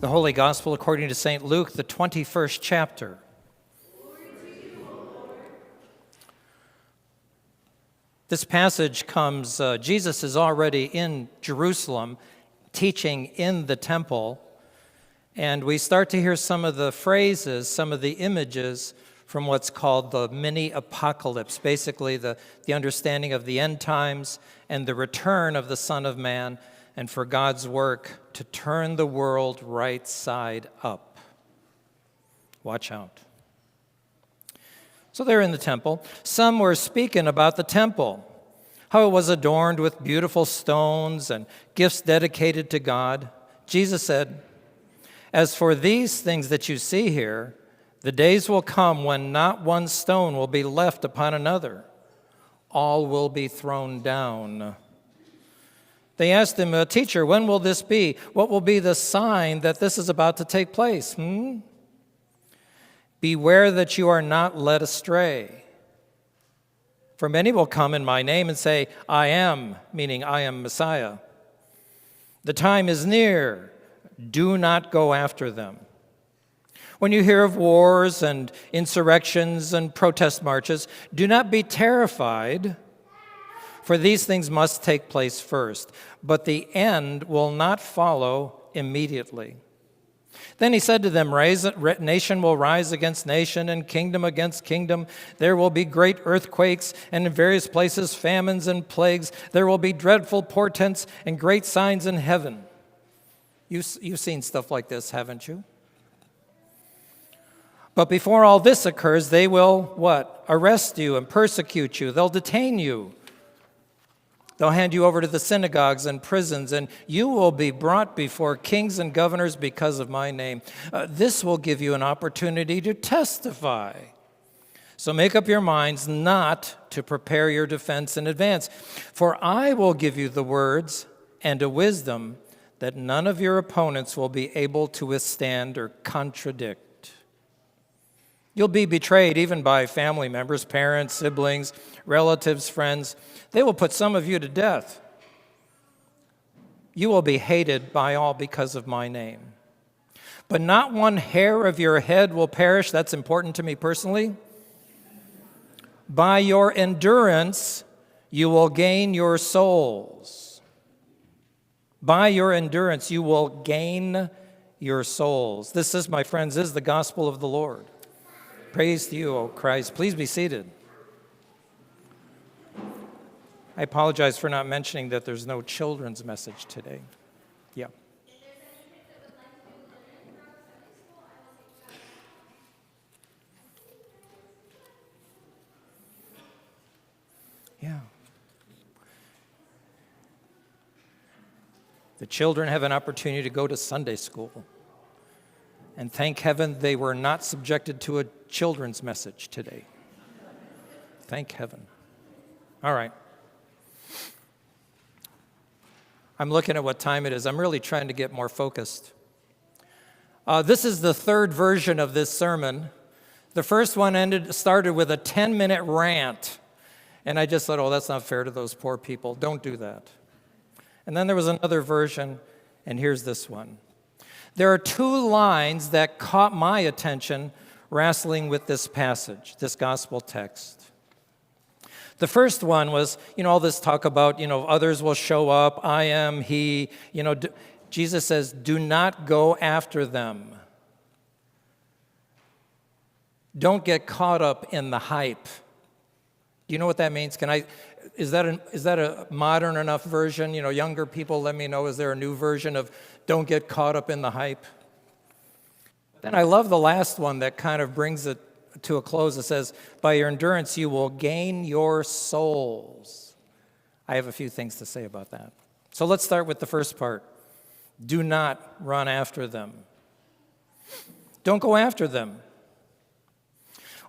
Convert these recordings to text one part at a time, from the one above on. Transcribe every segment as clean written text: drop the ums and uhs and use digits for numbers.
The Holy Gospel according to St. Luke, the 21st chapter. This passage comes, Jesus is already in Jerusalem, teaching in the temple, and we start to hear some of the phrases, some of the images from what's called the mini-apocalypse, basically the understanding of the end times and the return of the Son of Man, and for God's work to turn the world right side up. Watch out. So they're in the temple. Some were speaking about the temple, how it was adorned with beautiful stones and gifts dedicated to God. Jesus said, "As for these things that you see here, the days will come when not one stone will be left upon another. All will be thrown down." They asked him, "Teacher, when will this be? What will be the sign that this is about to take place?" "Beware that you are not led astray. For many will come in my name and say, 'I am,' meaning I am Messiah. The time is near. Do not go after them. When you hear of wars and insurrections and protest marches, do not be terrified, for these things must take place first, but the end will not follow immediately." Then he said to them, "Nation will rise against nation and kingdom against kingdom. There will be great earthquakes and in various places famines and plagues. There will be dreadful portents and great signs in heaven." You've seen stuff like this, haven't you? "But before all this occurs, they will," what? "Arrest you and persecute you. They'll detain you. They'll hand you over to the synagogues and prisons, and you will be brought before kings and governors because of my name. This will give you an opportunity to testify. So make up your minds not to prepare your defense in advance, for I will give you the words and a wisdom that none of your opponents will be able to withstand or contradict. You'll be betrayed even by family members, parents, siblings, relatives, friends. They will put some of you to death. You will be hated by all because of my name. But not one hair of your head will perish." That's important to me personally. "By your endurance, you will gain your souls." By your endurance, you will gain your souls. This is, my friends, is the gospel of the Lord. Praise to you, O Christ. Please be seated. I apologize for not mentioning that there's no children's message today. Yeah. Yeah. The children have an opportunity to go to Sunday school. And thank heaven they were not subjected to a children's message today. Thank heaven. All right. I'm looking at what time it is. I'm really trying to get more focused. This is the third version of this sermon. The first one started with a 10-minute rant. And I just thought, oh, that's not fair to those poor people. Don't do that. And then there was another version, and here's this one. There are two lines that caught my attention wrestling with this passage, this gospel text. The first one was, all this talk about, others will show up, I am, he, Jesus says, do not go after them. Don't get caught up in the hype. Do you know what that means? Is that a modern enough version? Younger people, let me know, is there a new version of don't get caught up in the hype? Then I love the last one that kind of brings it to a close. It says, by your endurance you will gain your souls. I have a few things to say about that. So let's start with the first part. Do not run after them. Don't go after them.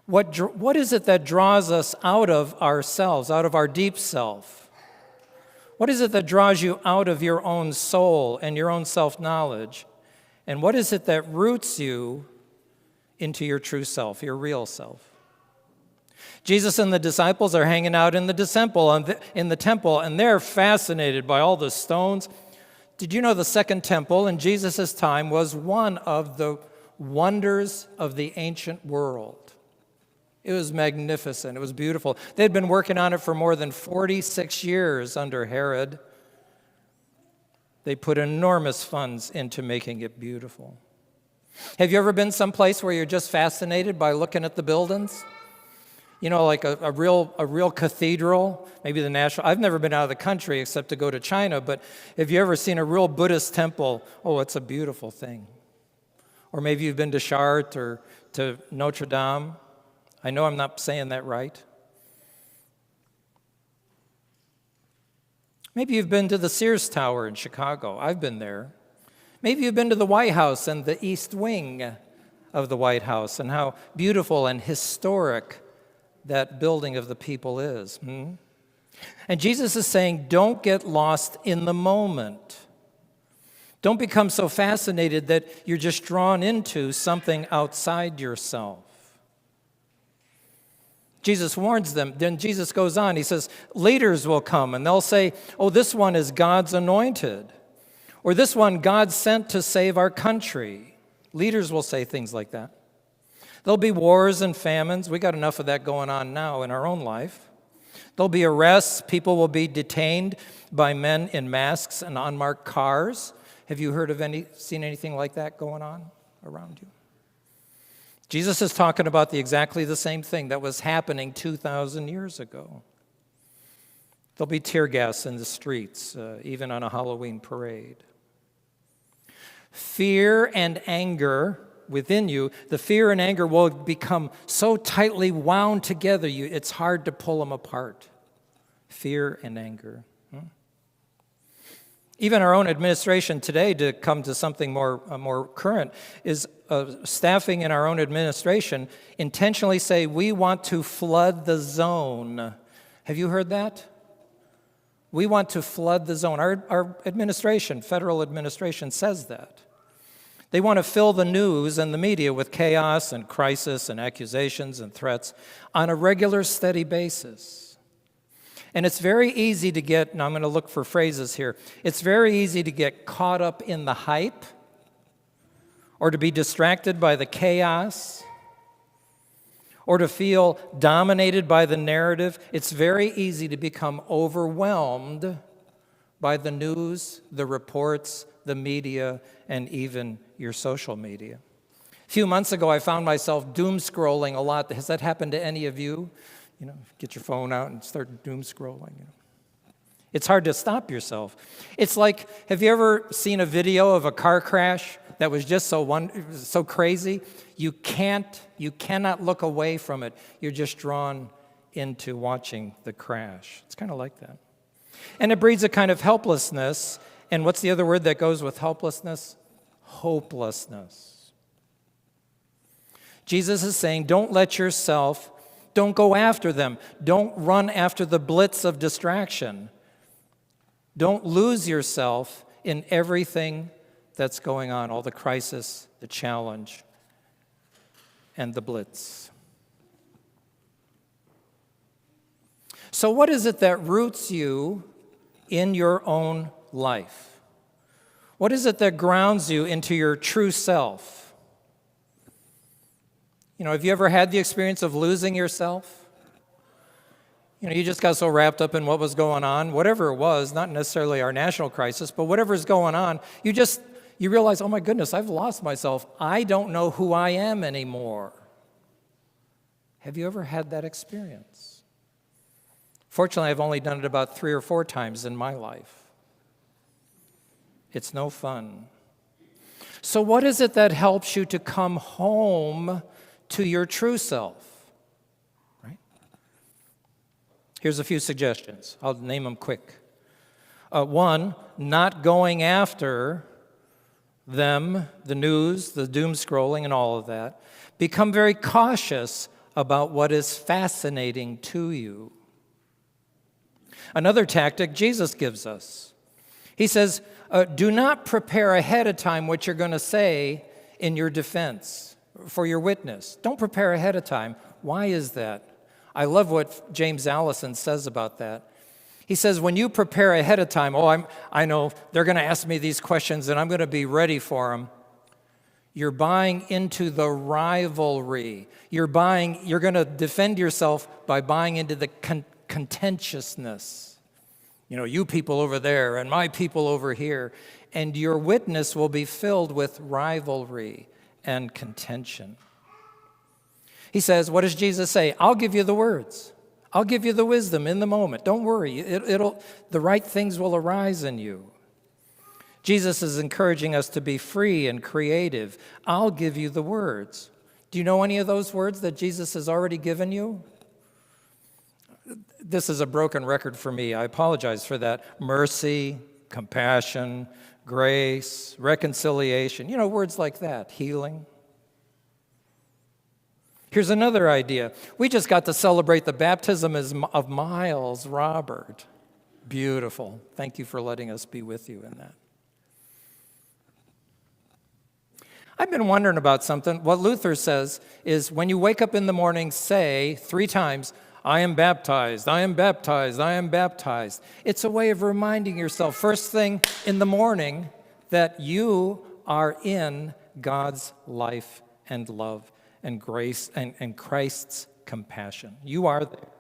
What is it that draws us out of ourselves, out of our deep self? What is it that draws you out of your own soul and your own self-knowledge? And what is it that roots you into your true self, your real self? Jesus and the disciples are hanging out in the temple, and they're fascinated by all the stones. Did you know the Second Temple in Jesus' time was one of the wonders of the ancient world? It was magnificent. It was beautiful. They'd been working on it for more than 46 years under Herod. They put enormous funds into making it beautiful. Have you ever been someplace where you're just fascinated by looking at the buildings? You know, like a real cathedral, maybe the national. I've never been out of the country except to go to China, but have you ever seen a real Buddhist temple? Oh, it's a beautiful thing. Or maybe you've been to Chartres or to Notre Dame. I know I'm not saying that right. Maybe you've been to the Sears Tower in Chicago. I've been there. Maybe you've been to the White House and the East Wing of the White House and how beautiful and historic that building of the people is. And Jesus is saying, don't get lost in the moment. Don't become so fascinated that you're just drawn into something outside yourself. Jesus warns them. Then Jesus goes on. He says, leaders will come and they'll say, oh, this one is God's anointed. Or this one God sent to save our country. Leaders will say things like that. There'll be wars and famines. We got enough of that going on now in our own life. There'll be arrests. People will be detained by men in masks and unmarked cars. Have you seen anything like that going on around you? Jesus is talking about exactly the same thing that was happening 2,000 years ago. There'll be tear gas in the streets, even on a Halloween parade. Fear and anger within you, the fear and anger will become so tightly wound together, it's hard to pull them apart. Fear and anger. Even our own administration today, to come to something more current, is staffing in our own administration intentionally say, we want to flood the zone. Have you heard that? We want to flood the zone. Our administration, federal administration, says that. They want to fill the news and the media with chaos and crisis and accusations and threats on a regular, steady basis. And it's very easy to get, and I'm going to look for phrases here, it's very easy to get caught up in the hype or to be distracted by the chaos or to feel dominated by the narrative. It's very easy to become overwhelmed by the news, the reports, the media, and even your social media. A few months ago, I found myself doom scrolling a lot. Has that happened to any of you? You know, get your phone out and start doom scrolling. It's hard to stop yourself. It's like, have you ever seen a video of a car crash that was just so crazy? You cannot look away from it. You're just drawn into watching the crash. It's kind of like that. And it breeds a kind of helplessness. And what's the other word that goes with helplessness? Hopelessness. Jesus is saying, don't go after them. Don't run after the blitz of distraction. Don't lose yourself in everything that's going on, all the crisis, the challenge, and the blitz. So what is it that roots you in your own life? What is it that grounds you into your true self? You know, have you ever had the experience of losing yourself? You know, you just got so wrapped up in what was going on, whatever it was, not necessarily our national crisis, but whatever's going on, you realize, oh my goodness, I've lost myself. I don't know who I am anymore. Have you ever had that experience? Fortunately, I've only done it about 3 or 4 times in my life. It's no fun. So what is it that helps you to come home to your true self? Right? Here's a few suggestions. I'll name them quick. 1, not going after them, the news, the doom scrolling, and all of that. Become very cautious about what is fascinating to you. Another tactic Jesus gives us. He says, do not prepare ahead of time what you're going to say in your defense, for your witness. Don't prepare ahead of time. Why is that? I love what James Allison says about that. He says, when you prepare ahead of time, I know they're going to ask me these questions and I'm going to be ready for them. You're buying into the rivalry. You're going to defend yourself by buying into the contentiousness. You people over there and my people over here. And your witness will be filled with rivalry and contention. He says, what does Jesus say? I'll give you the words. I'll give you the wisdom in the moment. Don't worry. The right things will arise in you. Jesus is encouraging us to be free and creative. I'll give you the words. Do you know any of those words that Jesus has already given you? This is a broken record for me. I apologize for that. Mercy, compassion, grace, reconciliation. Words like that. Healing. Here's another idea. We just got to celebrate the baptism of Miles Robert. Beautiful. Thank you for letting us be with you in that. I've been wondering about something. What Luther says is when you wake up in the morning, say 3 times, I am baptized, I am baptized, I am baptized. It's a way of reminding yourself, first thing in the morning, that you are in God's life and love and grace and Christ's compassion. You are there.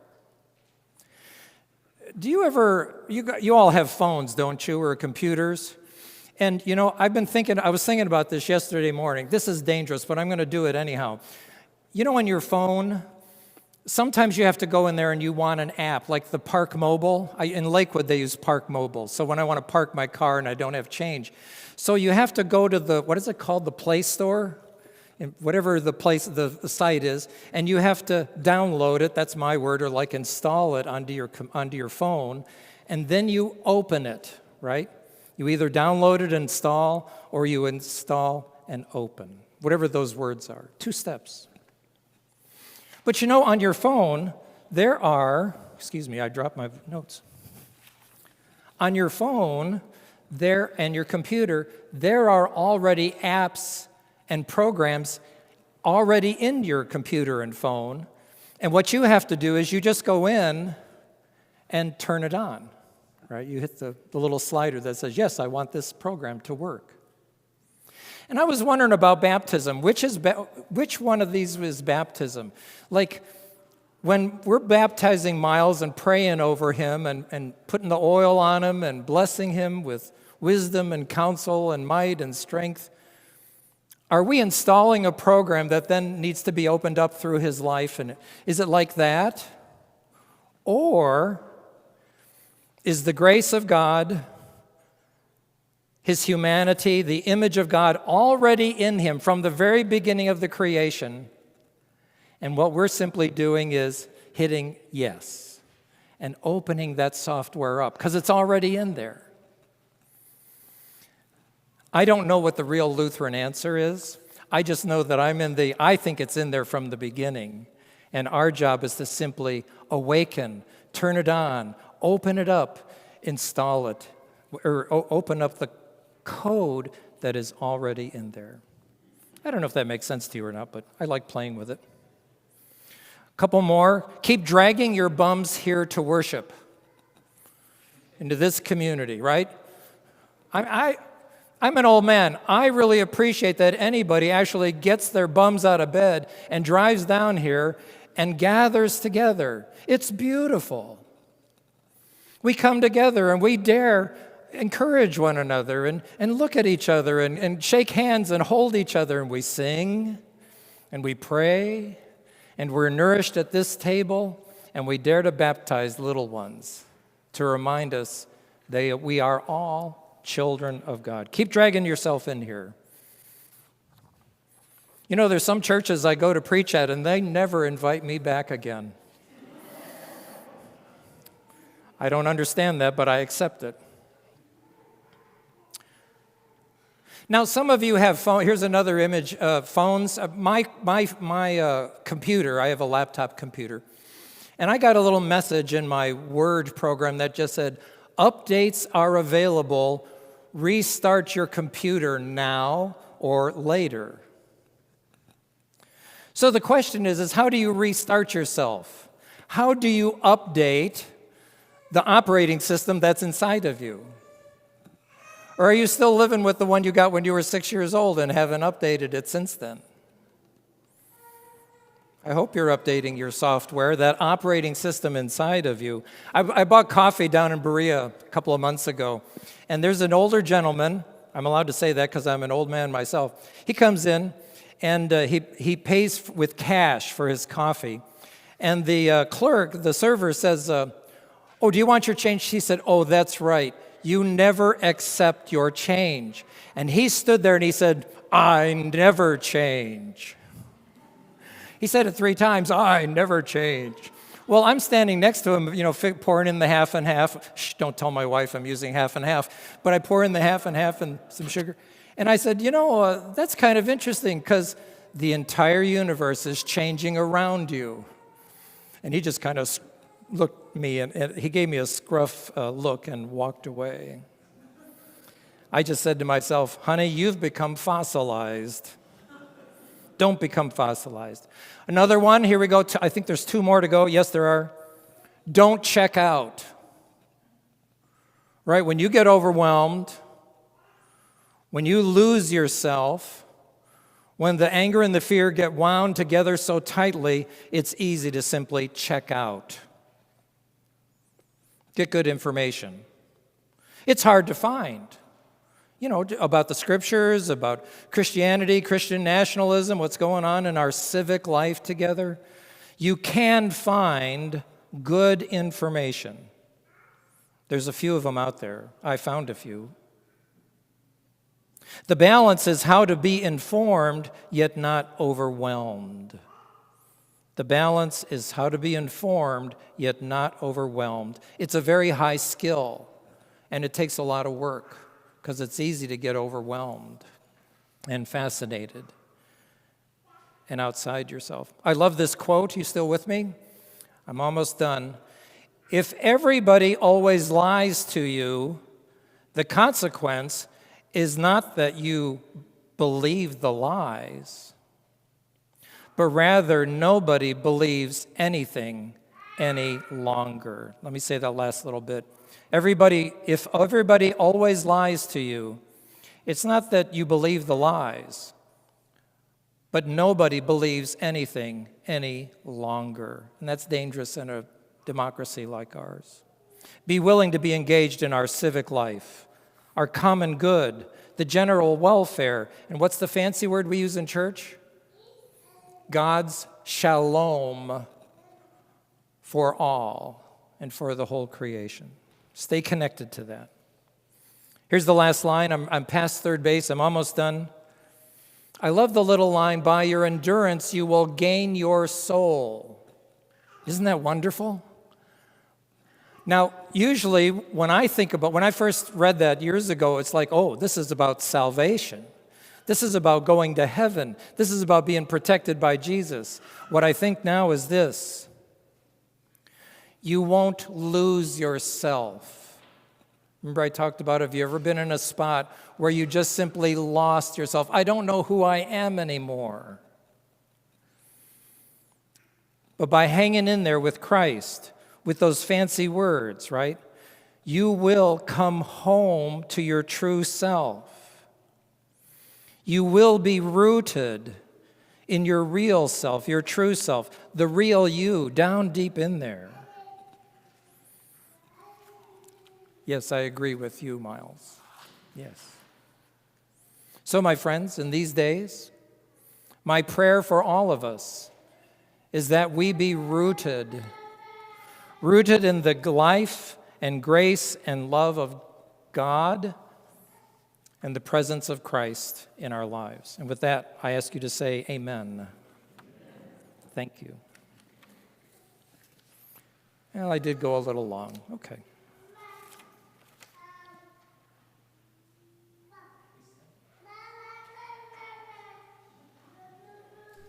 Do you ever, you all have phones, don't you, or computers? And I was thinking about this yesterday morning. This is dangerous, but I'm going to do it anyhow. On your phone, sometimes you have to go in there and you want an app, like the Park Mobile. In Lakewood, they use Park Mobile. So when I want to park my car and I don't have change. So you have to go to what is it called, the Play Store? Whatever the site is, and you have to download it, that's my word, or like install it onto your phone, and then you open it, right? You either download it, install, or you install and open, whatever those words are. 2 steps. But on your phone, there are, I dropped my notes. On your phone, and your computer, there are already apps and programs already in your computer and phone. And what you have to do is you just go in and turn it on, right? You hit the little slider that says, yes, I want this program to work. And I was wondering about baptism. Which one of these is baptism? Like when we're baptizing Miles and praying over him and putting the oil on him and blessing him with wisdom and counsel and might and strength, are we installing a program that then needs to be opened up through his life? And is it like that? Or is the grace of God, his humanity, the image of God already in him from the very beginning of the creation? And what we're simply doing is hitting yes and opening that software up because it's already in there. I don't know what the real Lutheran answer is. I just know that I think it's in there from the beginning. And our job is to simply awaken, turn it on, open it up, install it, or open up the code that is already in there. I don't know if that makes sense to you or not, but I like playing with it. A couple more. Keep dragging your bums here to worship into this community, right? I'm an old man. I really appreciate that anybody actually gets their bums out of bed and drives down here and gathers together. It's beautiful. We come together and we dare encourage one another and look at each other and shake hands and hold each other, and we sing and we pray and we're nourished at this table, and we dare to baptize little ones to remind us that we are all children of God. Keep dragging yourself in here. There's some churches I go to preach at, and they never invite me back again. I don't understand that, but I accept it. Now, some of you have phones. Here's another image of phones. My computer, I have a laptop computer, and I got a little message in my Word program that just said, updates are available. Restart your computer now or later. So the question is how do you restart yourself? How do you update the operating system that's inside of you? Or are you still living with the one you got when you were 6 years old and haven't updated it since then? I hope you're updating your software, that operating system inside of you. I bought coffee down in Berea a couple of months ago, and there's an older gentleman. I'm allowed to say that because I'm an old man myself. He comes in, and he pays with cash for his coffee. And the clerk, the server, says, "Oh, do you want your change?" He said, "Oh, that's right. You never accept your change." And he stood there and he said, "I never change." He said it 3 times, "I never change." Well, I'm standing next to him, pouring in the half and half. Shh, don't tell my wife I'm using half and half. But I pour in the half and half and some sugar. And I said, that's kind of interesting because the entire universe is changing around you. And he just kind of looked at me, and he gave me a scruff look and walked away. I just said to myself, "Honey, you've become fossilized. Don't become fossilized." Another one, here we go. I think there's 2 more to go. Yes, there are. Don't check out. Right? When you get overwhelmed, when you lose yourself, when the anger and the fear get wound together so tightly, it's easy to simply check out. Get good information. It's hard to find. About the scriptures, about Christianity, Christian nationalism, what's going on in our civic life together. You can find good information. There's a few of them out there. I found a few. The balance is how to be informed, yet not overwhelmed. The balance is how to be informed, yet not overwhelmed. It's a very high skill, and it takes a lot of work, because it's easy to get overwhelmed and fascinated and outside yourself. I love this quote. You still with me? I'm almost done. If everybody always lies to you, the consequence is not that you believe the lies, but rather nobody believes anything any longer. Let me say that last little bit. If everybody always lies to you, it's not that you believe the lies, but nobody believes anything any longer. And that's dangerous in a democracy like ours. Be willing to be engaged in our civic life, our common good, the general welfare. And what's the fancy word we use in church? God's shalom for all and for the whole creation. Stay connected to that. Here's the last line. I'm past third base. I'm almost done. I love the little line, "By your endurance you will gain your soul." Isn't that wonderful? Now, usually when I first read that years ago, it's like, oh, this is about salvation. This is about going to heaven. This is about being protected by Jesus. What I think now is this. You won't lose yourself. Remember I talked about, have you ever been in a spot where you just simply lost yourself? I don't know who I am anymore. But by hanging in there with Christ, with those fancy words, right, you will come home to your true self. You will be rooted in your real self, your true self, the real you, down deep in there. Yes, I agree with you, Miles. Yes. So, my friends, in these days, my prayer for all of us is that we be rooted in the life and grace and love of God and the presence of Christ in our lives. And with that, I ask you to say amen. Thank you. Well, I did go a little long. Okay.